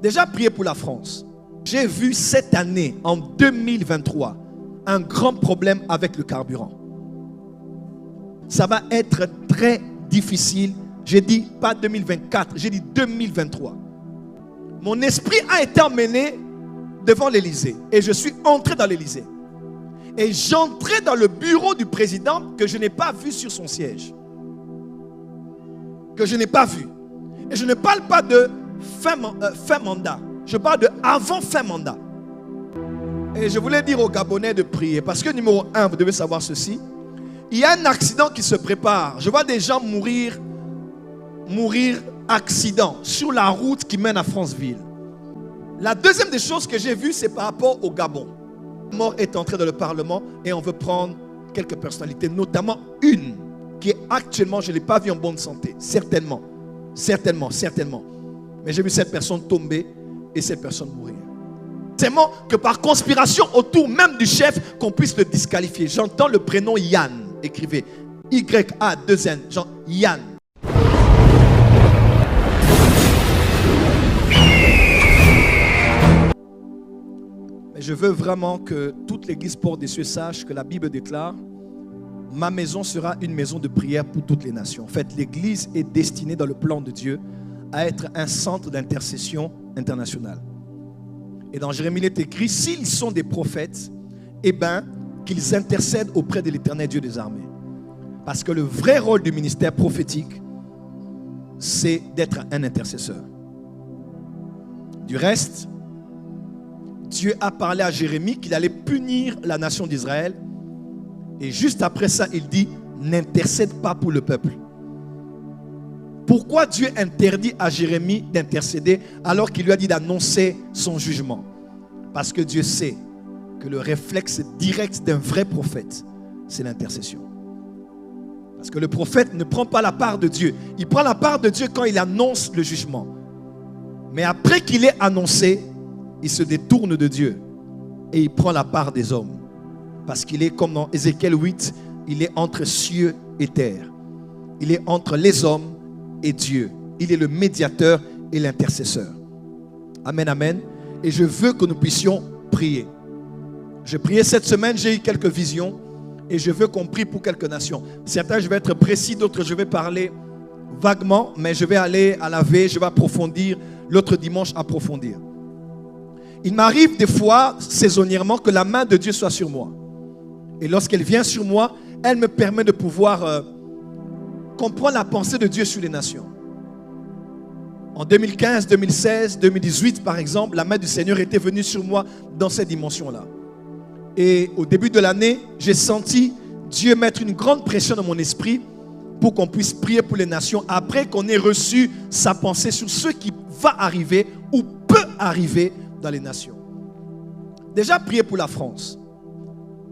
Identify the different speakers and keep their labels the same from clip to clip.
Speaker 1: Déjà prié pour la France. J'ai vu cette année, en 2023, un grand problème avec le carburant. Ça va être très difficile. J'ai dit pas 2024, j'ai dit 2023. Mon esprit a été emmené devant l'Élysée et je suis entré dans l'Élysée. Et j'entrais dans le bureau du président que je n'ai pas vu sur son siège. Que je n'ai pas vu. Et je ne parle pas de fin mandat. Je parle de avant fin mandat. Et je voulais dire aux Gabonais de prier. Parce que numéro 1, vous devez savoir ceci. Il y a un accident qui se prépare. Je vois des gens mourir accident sur la route qui mène à Franceville. La deuxième des choses que j'ai vues, c'est par rapport au Gabon. La mort est entrée dans le Parlement et on veut prendre quelques personnalités, notamment une qui est actuellement, je ne l'ai pas vue en bonne santé. Certainement. Mais j'ai vu cette personne tomber et cette personne mourir. C'est moi que par conspiration autour même du chef, qu'on puisse le disqualifier. J'entends le prénom Yann. Écrivez Y-A-2-N. Genre Yann. Mais je veux vraiment que toute l'église Port des Cieux sache que la Bible déclare: ma maison sera une maison de prière pour toutes les nations. En fait, l'église est destinée dans le plan de Dieu à être un centre d'intercession internationale. Et dans Jérémie, il est écrit: s'ils sont des prophètes, eh bien, qu'ils intercèdent auprès de l'Éternel Dieu des armées. Parce que le vrai rôle du ministère prophétique, c'est d'être un intercesseur. Du reste, Dieu a parlé à Jérémie qu'il allait punir la nation d'Israël. Et juste après ça, il dit: n'intercède pas pour le peuple. Pourquoi Dieu interdit à Jérémie d'intercéder alors qu'il lui a dit d'annoncer son jugement? Parce que Dieu sait que le réflexe direct d'un vrai prophète, c'est l'intercession. Parce que le prophète ne prend pas la part de Dieu. Il prend la part de Dieu quand il annonce le jugement. Mais après qu'il ait annoncé, il se détourne de Dieu et il prend la part des hommes. Parce qu'il est comme dans Ézéchiel 8, il est entre cieux et terre. Il est entre les hommes et Dieu. Il est le médiateur et l'intercesseur. Amen, amen. Et je veux que nous puissions prier. J'ai prié cette semaine, j'ai eu quelques visions et je veux qu'on prie pour quelques nations. Certains, je vais être précis, d'autres, je vais parler vaguement, mais je vais aller à la veille, je vais approfondir, l'autre dimanche, approfondir. Il m'arrive des fois, saisonnièrement, que la main de Dieu soit sur moi. Et lorsqu'elle vient sur moi, elle me permet de pouvoir comprendre la pensée de Dieu sur les nations. En 2015, 2016, 2018, par exemple, la main du Seigneur était venue sur moi dans cette dimension-là. Et au début de l'année, j'ai senti Dieu mettre une grande pression dans mon esprit pour qu'on puisse prier pour les nations après qu'on ait reçu sa pensée sur ce qui va arriver ou peut arriver dans les nations. Déjà, prier pour la France.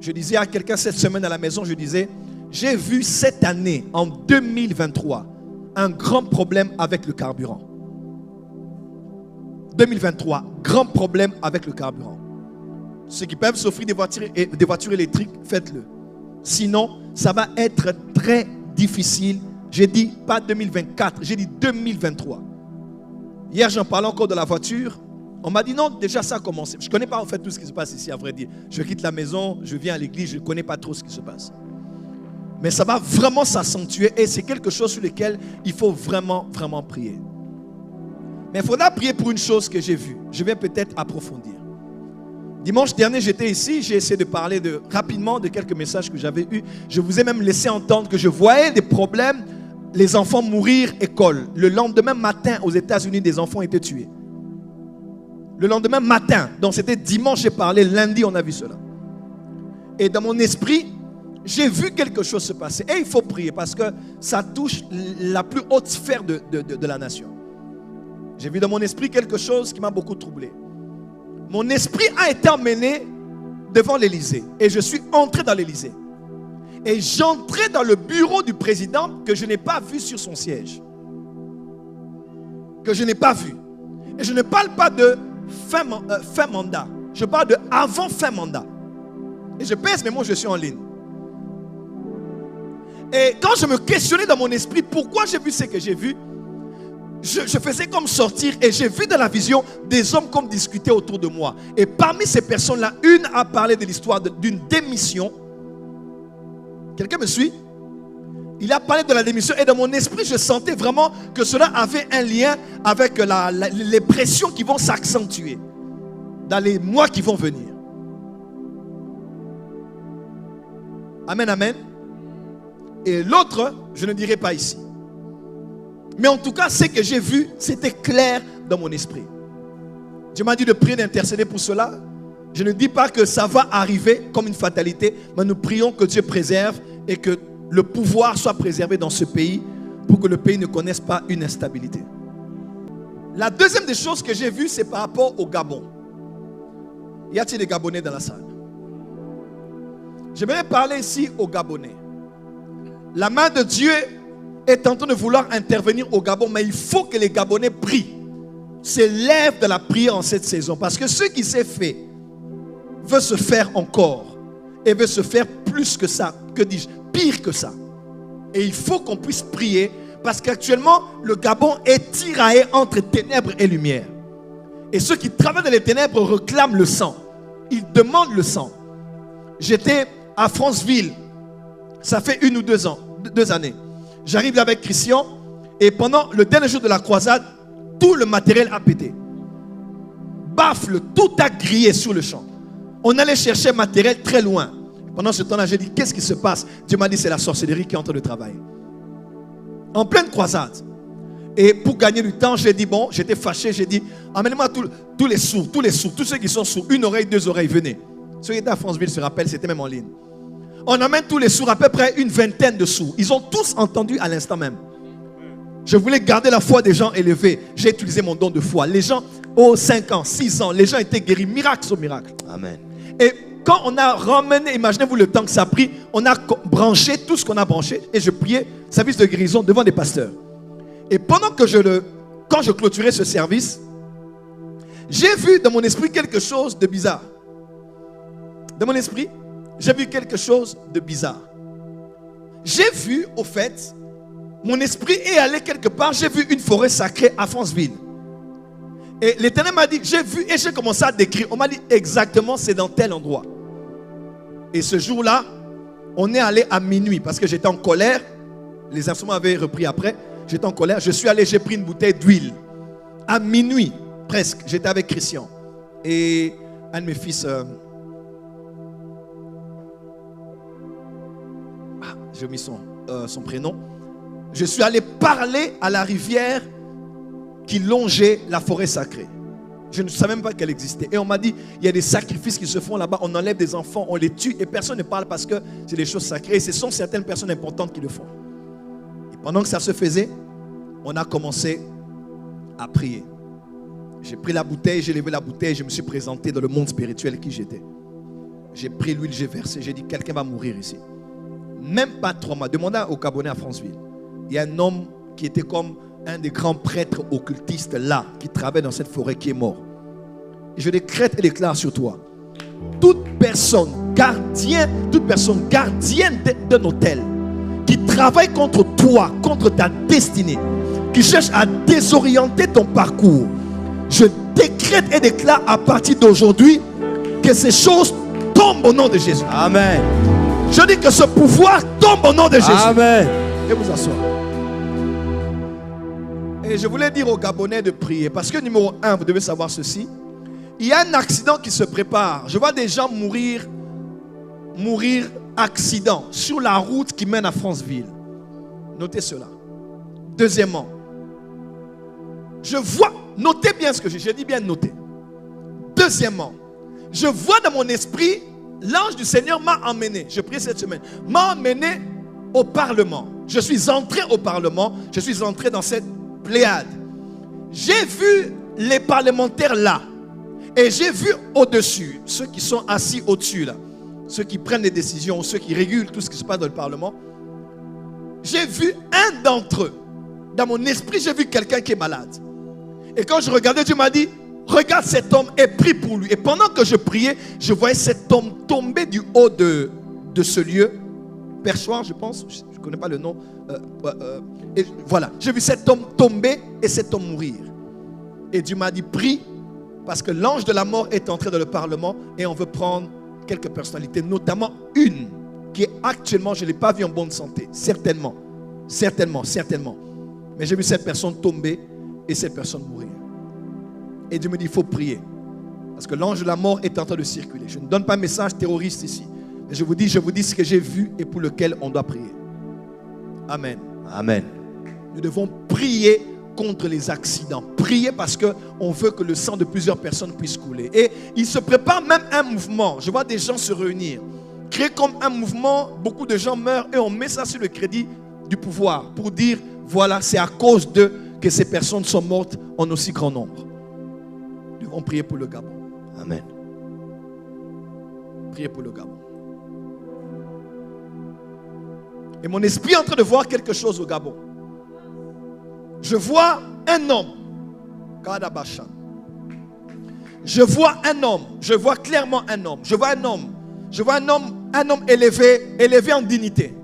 Speaker 1: Je disais à quelqu'un cette semaine à la maison, je disais: j'ai vu cette année, en 2023, un grand problème avec le carburant. 2023, grand problème avec le carburant. Ceux qui peuvent s'offrir des voitures électriques, faites-le. Sinon, ça va être très difficile. J'ai dit pas 2024, j'ai dit 2023. Hier, j'en parlais encore de la voiture. On m'a dit non, déjà ça a commencé. Je ne connais pas en fait tout ce qui se passe ici, à vrai dire. Je quitte la maison, je viens à l'église, je ne connais pas trop ce qui se passe. Mais ça va vraiment s'accentuer et c'est quelque chose sur lequel il faut vraiment prier. Mais il faudra prier pour une chose que j'ai vue. Je vais peut-être approfondir. Dimanche dernier, j'étais ici, j'ai essayé de parler rapidement de quelques messages que j'avais eus. Je vous ai même laissé entendre que je voyais des problèmes, les enfants mourir école. Le lendemain matin, aux États-Unis, des enfants étaient tués. Le lendemain matin, donc c'était dimanche, j'ai parlé, lundi, on a vu cela. Et dans mon esprit, j'ai vu quelque chose se passer. Et il faut prier parce que ça touche la plus haute sphère de la nation. J'ai vu dans mon esprit quelque chose qui m'a beaucoup troublé. Mon esprit a été emmené devant l'Élysée. Et je suis entré dans l'Élysée. Et j'entrais dans le bureau du président que je n'ai pas vu sur son siège. Que je n'ai pas vu. Et je ne parle pas de fin mandat. Je parle de avant fin mandat. Et je pèse mes mots, je suis en ligne. Et quand je me questionnais dans mon esprit pourquoi j'ai vu ce que j'ai vu, je faisais comme sortir et j'ai vu dans la vision des hommes comme discuter autour de moi. Et parmi ces personnes-là, une a parlé de l'histoire d'une démission. Quelqu'un me suit? Il a parlé de la démission et dans mon esprit, je sentais vraiment que cela avait un lien avec les pressions qui vont s'accentuer dans les mois qui vont venir. Amen, amen. Et l'autre, je ne dirai pas ici. Mais en tout cas, ce que j'ai vu, c'était clair dans mon esprit. Dieu m'a dit de prier, d'intercéder pour cela. Je ne dis pas que ça va arriver comme une fatalité, mais nous prions que Dieu préserve et que le pouvoir soit préservé dans ce pays pour que le pays ne connaisse pas une instabilité. La deuxième des choses que j'ai vues, c'est par rapport au Gabon. Y a-t-il des Gabonais dans la salle? J'aimerais parler ici aux Gabonais. La main de Dieu est en train de vouloir intervenir au Gabon, mais il faut que les Gabonais prient, s'élèvent de la prière en cette saison. Parce que ce qui s'est fait veut se faire encore et veut se faire plus que ça, que dis-je, pire que ça. Et il faut qu'on puisse prier parce qu'actuellement, le Gabon est tiraillé entre ténèbres et lumière. Et ceux qui travaillent dans les ténèbres réclament le sang. Ils demandent le sang. J'étais à Franceville, ça fait 1 ou 2 ans, 2 années. J'arrive là avec Christian et pendant le dernier jour de la croisade, tout le matériel a pété. Baffle, tout a grillé sur le champ. On allait chercher matériel très loin. Pendant ce temps-là, j'ai dit, qu'est-ce qui se passe? Dieu m'a dit, c'est la sorcellerie qui est en train de travailler. En pleine croisade. Et pour gagner du temps, j'ai dit, bon, j'étais fâché, j'ai dit, amenez-moi tous les sourds, tous ceux qui sont sourds, 1 oreille, 2 oreilles, venez. Ceux qui étaient à Franceville se rappellent, c'était même en ligne. On amène tous les sourds, à peu près une vingtaine de sourds. Ils ont tous entendu à l'instant même. Je voulais garder la foi des gens élevés. J'ai utilisé mon don de foi. Les gens, 5 ans, 6 ans, les gens étaient guéris, miracle sur miracle. Amen. Et quand on a ramené, imaginez-vous le temps que ça a pris, on a branché tout ce qu'on a branché et je priais service de guérison devant des pasteurs. Et pendant que quand je clôturais ce service, j'ai vu dans mon esprit quelque chose de bizarre. Dans mon esprit, j'ai vu quelque chose de bizarre. J'ai vu, au fait, mon esprit est allé quelque part, j'ai vu une forêt sacrée à Franceville. Et l'Éternel m'a dit, j'ai vu et j'ai commencé à décrire. On m'a dit exactement, c'est dans tel endroit. Et ce jour-là, on est allé à minuit parce que j'étais en colère. Les instruments avaient repris après. J'étais en colère. Je suis allé, j'ai pris une bouteille d'huile. À minuit, presque, j'étais avec Christian. Et un de mes fils... j'ai mis son prénom. Je suis allé parler à la rivière qui longeait la forêt sacrée. Je ne savais même pas qu'elle existait. Et on m'a dit, il y a des sacrifices qui se font là-bas. On enlève des enfants, on les tue et personne ne parle parce que c'est des choses sacrées. Et ce sont certaines personnes importantes qui le font. Et pendant que ça se faisait, on a commencé à prier. J'ai pris la bouteille, j'ai levé la bouteille, je me suis présenté dans le monde spirituel qui j'étais. J'ai pris l'huile, j'ai versé, j'ai dit, quelqu'un va mourir ici. Même pas 3 mois. Demandez aux Gabonais à Franceville. Il y a un homme qui était comme un des grands prêtres occultistes là, qui travaille dans cette forêt, qui est mort. Et je décrète et déclare sur toi. Toute personne gardienne d'un hôtel, qui travaille contre toi, contre ta destinée, qui cherche à désorienter ton parcours, je décrète et déclare à partir d'aujourd'hui que ces choses tombent au nom de Jésus. Amen. Je dis que ce pouvoir tombe au nom de Jésus. Amen. Et vous asseoir. Et je voulais dire aux Gabonais de prier. Parce que numéro 1, vous devez savoir ceci. Il y a un accident qui se prépare. Je vois des gens mourir accident sur la route qui mène à Franceville. Notez cela. Deuxièmement, je vois, notez bien ce que j'ai dit bien noter. Deuxièmement, je vois dans mon esprit, l'ange du Seigneur m'a emmené, je prie cette semaine, m'a emmené au Parlement. Je suis entré au Parlement, je suis entré dans cette pléiade. J'ai vu les parlementaires là. Et j'ai vu au-dessus, ceux qui sont assis au-dessus là, ceux qui prennent les décisions, ceux qui régulent tout ce qui se passe dans le Parlement. J'ai vu un d'entre eux. Dans mon esprit, j'ai vu quelqu'un qui est malade. Et quand je regardais, Dieu m'a dit, regarde cet homme et prie pour lui. Et pendant que je priais, je voyais cet homme tomber du haut de ce lieu perchoir, je pense, je ne connais pas le nom. Et voilà, j'ai vu cet homme tomber et cet homme mourir. Et Dieu m'a dit, prie, parce que l'ange de la mort est entré dans le Parlement et on veut prendre quelques personnalités, notamment une qui est actuellement, je ne l'ai pas vue en bonne santé, certainement. Mais j'ai vu cette personne tomber et cette personne mourir. Et Dieu me dit, il faut prier. Parce que l'ange de la mort est en train de circuler. Je ne donne pas un message terroriste ici. Mais je vous dis ce que j'ai vu et pour lequel on doit prier. Amen.
Speaker 2: Amen.
Speaker 1: Nous devons prier contre les accidents. Prier parce qu'on veut que le sang de plusieurs personnes puisse couler. Et il se prépare même un mouvement. Je vois des gens se réunir. Créer comme un mouvement, beaucoup de gens meurent et on met ça sur le crédit du pouvoir pour dire, voilà, c'est à cause d'eux que ces personnes sont mortes en aussi grand nombre. Nous devons prier pour le Gabon.
Speaker 2: Amen.
Speaker 1: Priez pour le Gabon. Et mon esprit est en train de voir quelque chose au Gabon. Je vois un homme. Kadabashan. Je vois un homme. Je vois clairement un homme. Je vois un homme élevé en dignité.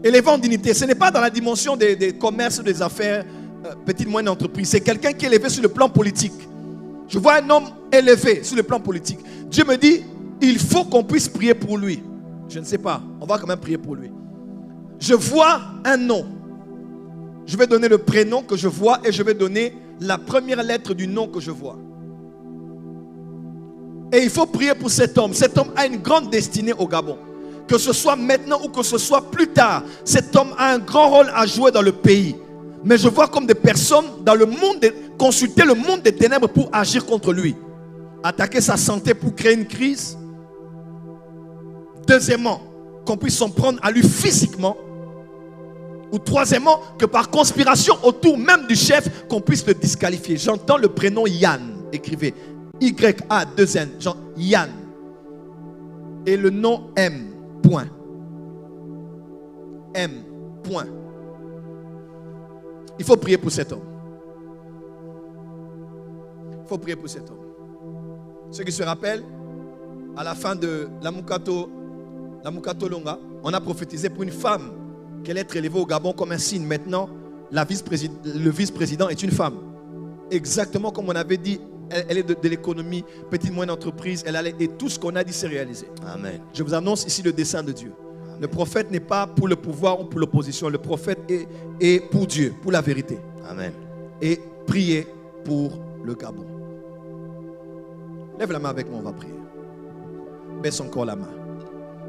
Speaker 1: Élevé en dignité. Ce n'est pas dans la dimension des commerces, des affaires, petites, moyennes entreprises. C'est quelqu'un qui est élevé sur le plan politique. Je vois un homme élevé sur le plan politique. Dieu me dit, il faut qu'on puisse prier pour lui. Je ne sais pas. On va quand même prier pour lui. Je vois un nom. Je vais donner le prénom que je vois et je vais donner la première lettre du nom que je vois. Et il faut prier pour cet homme. Cet homme a une grande destinée au Gabon. Que ce soit maintenant ou que ce soit plus tard, cet homme a un grand rôle à jouer dans le pays. Mais je vois comme des personnes dans le monde, consulter le monde des ténèbres pour agir contre lui. Attaquer sa santé pour créer une crise. Deuxièmement, qu'on puisse s'en prendre à lui physiquement. Ou troisièmement, que par conspiration autour même du chef, qu'on puisse le disqualifier. J'entends le prénom Yann, écrivez. Y-A-2-N, genre Yann. Et le nom M. Point. M. Point. Il faut prier pour cet homme. Il faut prier pour cet homme. Ceux qui se rappellent, à la fin de la Mukato Longa, on a prophétisé pour une femme qu'elle est élevée au Gabon comme un signe. Maintenant, le vice-président est une femme. Exactement comme on avait dit, elle est de l'économie, petite moyenne entreprise, et tout ce qu'on a dit s'est réalisé.
Speaker 2: Amen.
Speaker 1: Je vous annonce ici le dessein de Dieu. Amen. Le prophète n'est pas pour le pouvoir ou pour l'opposition. Le prophète est pour Dieu, pour la vérité.
Speaker 2: Amen.
Speaker 1: Et priez pour le Gabon. Lève la main avec moi, on va prier. Baisse encore la main.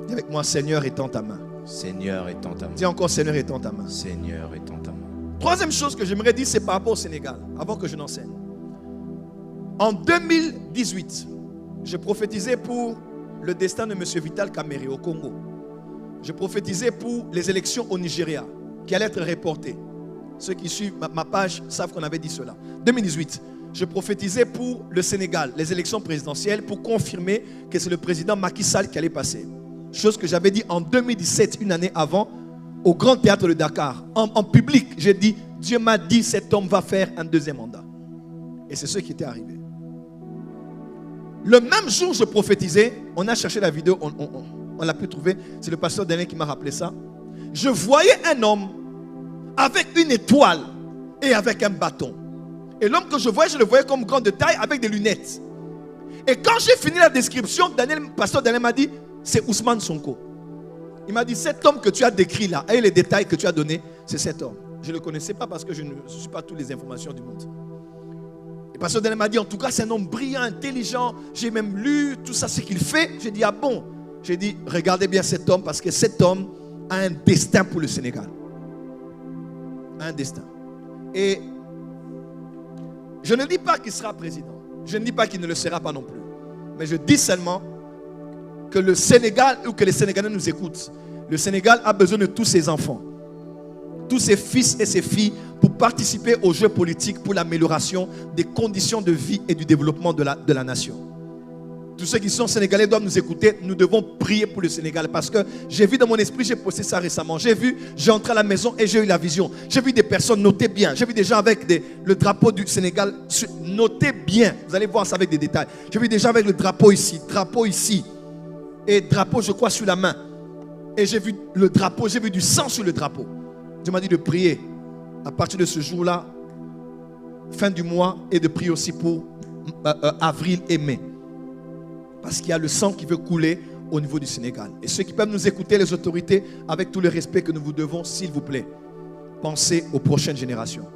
Speaker 1: Dis avec moi, Seigneur, étends ta main.
Speaker 2: Seigneur, étends ta main.
Speaker 1: Dis encore, Seigneur, étends ta main.
Speaker 2: Seigneur, étends ta main.
Speaker 1: Troisième chose que j'aimerais dire, c'est par rapport au Sénégal, avant que je n'enseigne. En 2018, je prophétisais pour le destin de M. Vital Kamerhe au Congo. Je prophétisais pour les élections au Nigeria, qui allaient être reportées. Ceux qui suivent ma page savent qu'on avait dit cela. 2018, je prophétisais pour le Sénégal, les élections présidentielles, pour confirmer que c'est le président Macky Sall qui allait passer. Chose que j'avais dit en 2017, une année avant, au Grand Théâtre de Dakar. En public, j'ai dit, Dieu m'a dit, cet homme va faire un deuxième mandat. Et c'est ce qui était arrivé. Le même jour, je prophétisais, on a cherché la vidéo, on l'a pu trouver, c'est le pasteur Daniel qui m'a rappelé ça. Je voyais un homme avec une étoile et avec un bâton. Et l'homme que je le voyais comme grand de taille avec des lunettes. Et quand j'ai fini la description, pasteur Daniel m'a dit, c'est Ousmane Sonko. Il m'a dit, cet homme que tu as décrit là, et les détails que tu as donnés, c'est cet homme. Je ne le connaissais pas parce que je ne suis pas toutes les informations du monde. Et pasteur Daniel m'a dit, en tout cas, c'est un homme brillant, intelligent. J'ai même lu tout ça, ce qu'il fait. J'ai dit, ah bon? J'ai dit, regardez bien cet homme parce que cet homme a un destin pour le Sénégal. Un destin. Et je ne dis pas qu'il sera président. Je ne dis pas qu'il ne le sera pas non plus. Mais je dis seulement que le Sénégal, ou que les Sénégalais nous écoutent, le Sénégal a besoin de tous ses enfants, tous ses fils et ses filles pour participer aux jeux politiques pour l'amélioration des conditions de vie et du développement de la nation. Tous ceux qui sont Sénégalais doivent nous écouter. Nous devons prier pour le Sénégal parce que j'ai vu dans mon esprit, j'ai posté ça récemment. J'ai entré à la maison et j'ai eu la vision. J'ai vu des personnes, notez bien. J'ai vu des gens avec le drapeau du Sénégal. Notez bien, vous allez voir ça avec des détails. J'ai vu des gens avec le drapeau ici et drapeau, je crois, sur la main. Et j'ai vu le drapeau, j'ai vu du sang sur le drapeau. Dieu m'a dit de prier à partir de ce jour-là, fin du mois, et de prier aussi pour avril et mai. Parce qu'il y a le sang qui veut couler au niveau du Sénégal. Et ceux qui peuvent nous écouter, les autorités, avec tout le respect que nous vous devons, s'il vous plaît, pensez aux prochaines générations.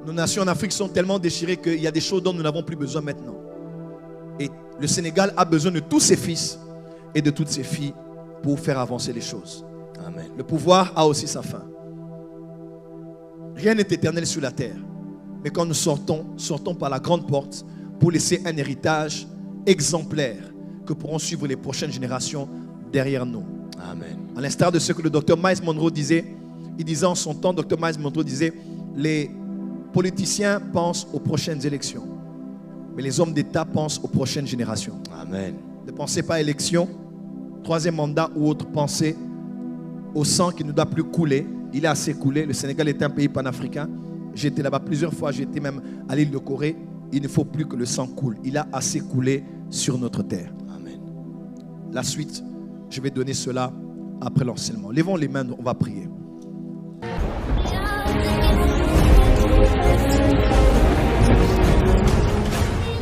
Speaker 1: Nos nations en Afrique sont tellement déchirées qu'il y a des choses dont nous n'avons plus besoin maintenant. Et le Sénégal a besoin de tous ses fils et de toutes ses filles pour faire avancer les choses.
Speaker 2: Amen.
Speaker 1: Le pouvoir a aussi sa fin. Rien n'est éternel sur la terre. Mais quand nous sortons par la grande porte pour laisser un héritage exemplaire que pourront suivre les prochaines générations derrière nous.
Speaker 2: Amen.
Speaker 1: À l'instar de ce que le docteur Miles Monroe disait, il disait en son temps, docteur Miles Monroe disait, les politiciens pensent aux prochaines élections, mais les hommes d'État pensent aux prochaines générations.
Speaker 2: Amen.
Speaker 1: Ne pensez pas à élection, troisième mandat ou autre, pensez au sang qui ne doit plus couler. Il est assez coulé. Le Sénégal est un pays panafricain. J'ai été là-bas plusieurs fois, j'ai été même à l'île de Corée. Il ne faut plus que le sang coule. Il a assez coulé sur notre terre.
Speaker 2: Amen.
Speaker 1: La suite, je vais donner cela après l'enseignement. Levons les mains, on va prier.